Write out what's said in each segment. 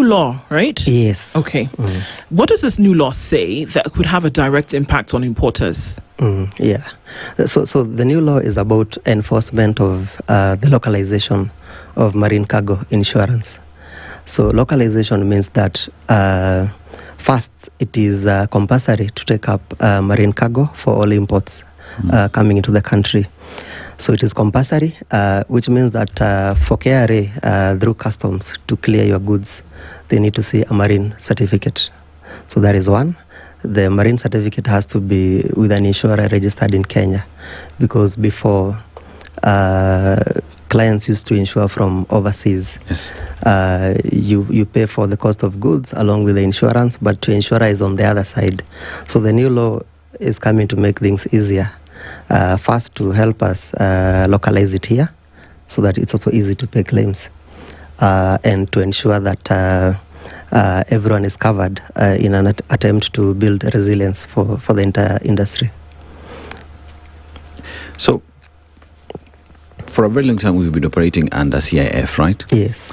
law, right? Yes. Okay. What does this new law say that could have a direct impact on importers? Yeah. So the new law is about enforcement of the localization of marine cargo insurance. So localization means that first, it is compulsory to take up marine cargo for all imports coming into the country. So it is compulsory, which means that for KRA, through customs, to clear your goods, they need to see a marine certificate. So that is one. The marine certificate has to be with an insurer registered in Kenya, because before, clients used to insure from overseas. Yes. You pay for the cost of goods along with the insurance, but the insurer is on the other side. So the new law is coming to make things easier. First, to help us localize it here, so that it's also easy to pay claims, and to ensure that everyone is covered in an attempt to build resilience for the entire industry. So, for a very long time, we've been operating under CIF, right? Yes.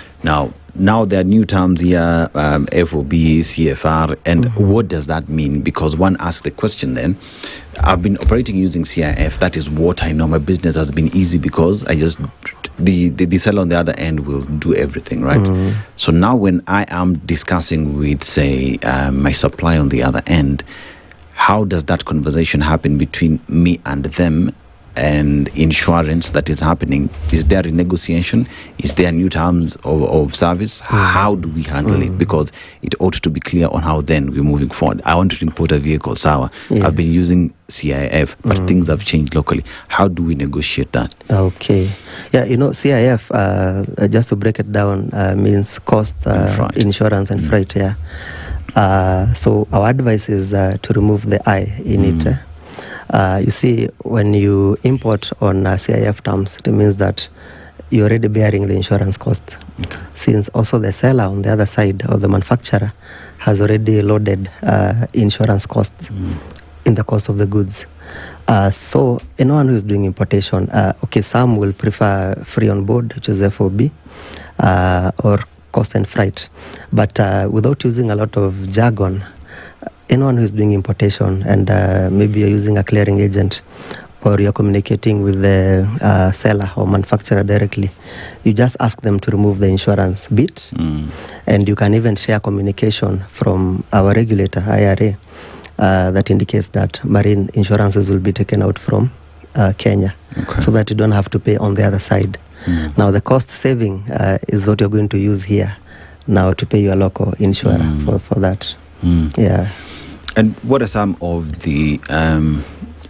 Now there are new terms here, FOB, CFR, and what does that mean? Because one asks the question then, I've been operating using CIF, that is what I know, my business has been easy because I just, the seller on the other end will do everything, right? So now when I am discussing with, say, my supplier on the other end, how does that conversation happen between me and them? And insurance that is happening, is there a negotiation? Is there new terms of service? How do we handle it? Because it ought to be clear on how then we're moving forward. I want to import a vehicle, Sawa. Yes. I've been using CIF, but things have changed locally. How do we negotiate that? Okay. Yeah, CIF, just to break it down, means cost, insurance and freight, yeah. So our advice is to remove the I in it. You see, when you import on CIF terms, it means that you're already bearing the insurance cost. Okay. Since also the seller on the other side, or the manufacturer, has already loaded insurance costs in the cost of the goods. So anyone who is doing importation, some will prefer free on board, which is FOB, or cost and freight. But without using a lot of jargon, anyone who is doing importation and maybe you're using a clearing agent, or you're communicating with the seller or manufacturer directly, you just ask them to remove the insurance bit. And you can even share communication from our regulator, IRA, that indicates that marine insurances will be taken out from Kenya, so that you don't have to pay on the other side. Now, the cost saving is what you're going to use here now to pay your local insurer for that. Yeah. And what are some of the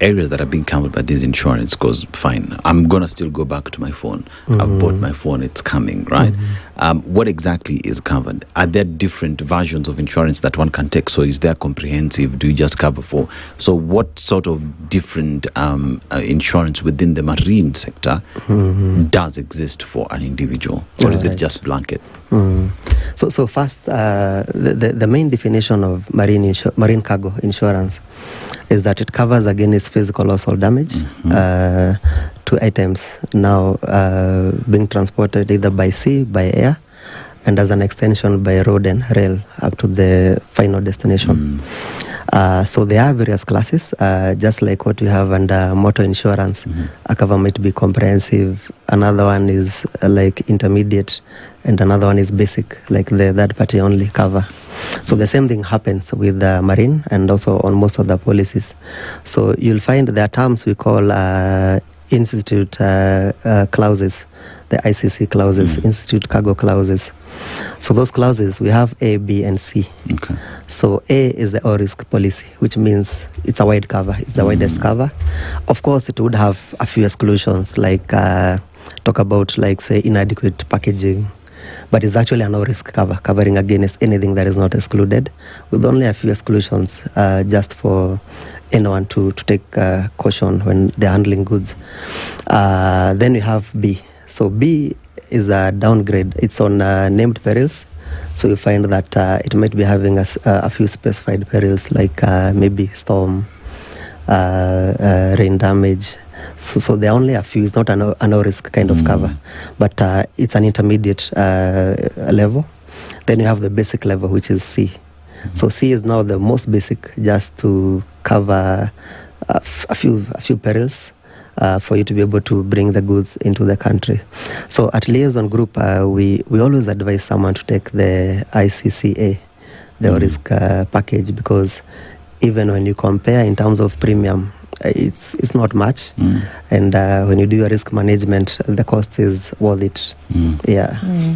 areas that are being covered by this insurance? Because fine, I'm gonna still go back to my phone. I've bought my phone, it's coming, right? What exactly is covered? Are there different versions of insurance that one can take? So is there comprehensive? Do you just cover for? So what sort of different insurance within the marine sector does exist for an individual? Or is it just blanket? So first, the main definition of marine cargo insurance is that it covers against physical loss or damage to items now being transported either by sea, by air, and as an extension by road and rail up to the final destination. So there are various classes, just like what we have under motor insurance. A cover might be comprehensive, another one is like intermediate, and another one is basic, like the third party only cover. So the same thing happens with marine and also on most of the policies. So you'll find there are terms we call institute clauses, the ICC clauses, institute cargo clauses. So those clauses, we have A, B, and C. Okay. So A is the all risk policy, which means it's a wide cover. It's the widest cover. Of course, it would have a few exclusions, like talk about, like, say, inadequate packaging. But it's actually a no-risk cover, covering against anything that is not excluded, with only a few exclusions, just for anyone to take caution when they're handling goods. Then we have B. So B is a downgrade. It's on named perils. So you find that it might be having a few specified perils, like maybe storm, rain damage. So there are only a few. It's not a no risk kind of cover, but it's an intermediate level. Then you have the basic level, which is C. So C is now the most basic, just to cover a few perils for you to be able to bring the goods into the country. So at Liaison Group, we always advise someone to take the ICCA, the risk package, because even when you compare in terms of premium, it's not much. And when you do your risk management, the cost is worth it. Yeah.